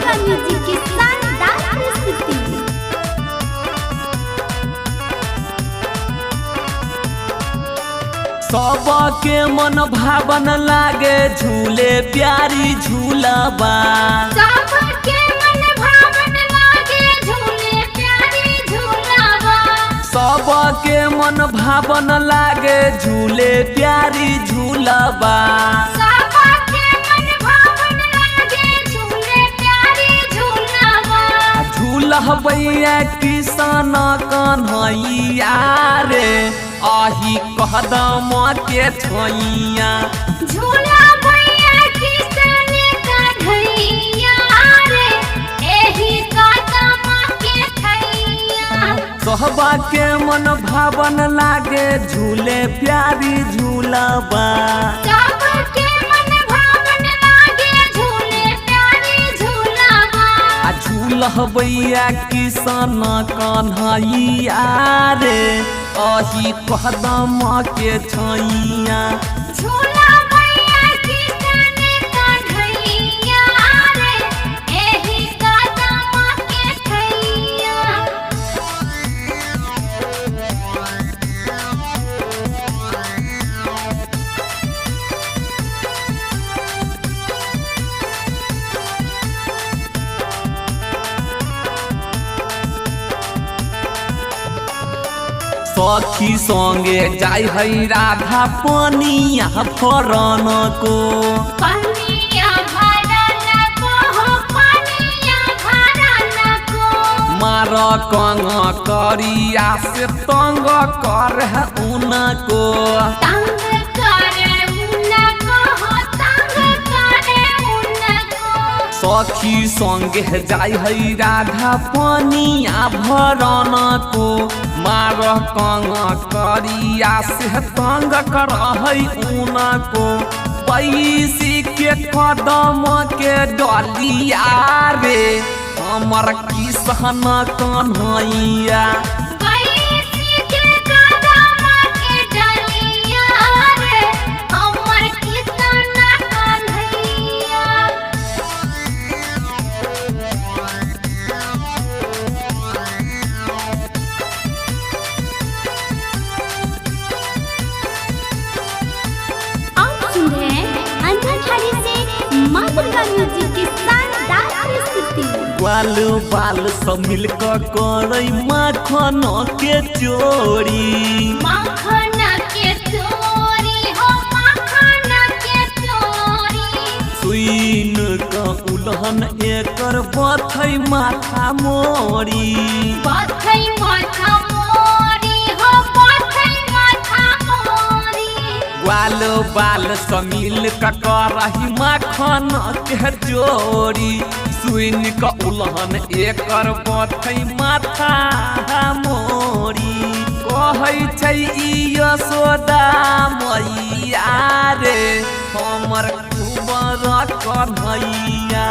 Durga music की शानदार प्रस्तुति। सबके मन भावन लागे झूले प्यारी झूलाबा। सबके मन भावन लागे झूले प्यारी झूलाबा। सबके मन भावन लागे झूले प्यारी झूलाबा। सबके मन भावन लागे झूले प्यारी झूलाबा। झूलबैया किसान कन्हैया रे आही कदम के छोइया। झूला भैया किसान कन्हैया रे एही कदम के छैया। सहबा के मन भावन लागे झूले प्यारी झूलाबा। सबके मन भावन लागे झूले प्यारी झूलाबा। झूलबैया किसान कन्हैया रे आही कदम के छैया। झूला भैया किसान कन्हैया रे एही कदम के छैया। सखी संगे जाय है राधा पनिया फरन को। पनिया भरन को हो पनिया भरन को। मार कंग करिया से तंग कर उनको। तंग करे उनको हो तंग करे उनको। सखी संगे जाय है राधा पनिया भरन को। मार कंग करिया से तंग कर उनको। पैसी के कदम के डलिया रे हमर किसान कन्हैया। पैसी के कदम के डलिया रे हमर किसान कन्हैया। आप सुन रहे हैं अंधेरी से मां दुर्गा म्यूजिक की शानदार प्रस्तुति। ग्वाल बाल सब मिलकर करे माखन के चोरी। माखन के चोरी हो माखन के चोरी। सुइन का उलहन एकर बथै माथा मोरी। बथै माथा मोरी हो बथै माथा मोरी। ग्वाल बाल सब मिल करही माखन के चोरी। सुइन का उलहन एकर बथै माथा मोरी। कहै छै ई यशोदा मैया रे हमर कुंवर कन्हैया।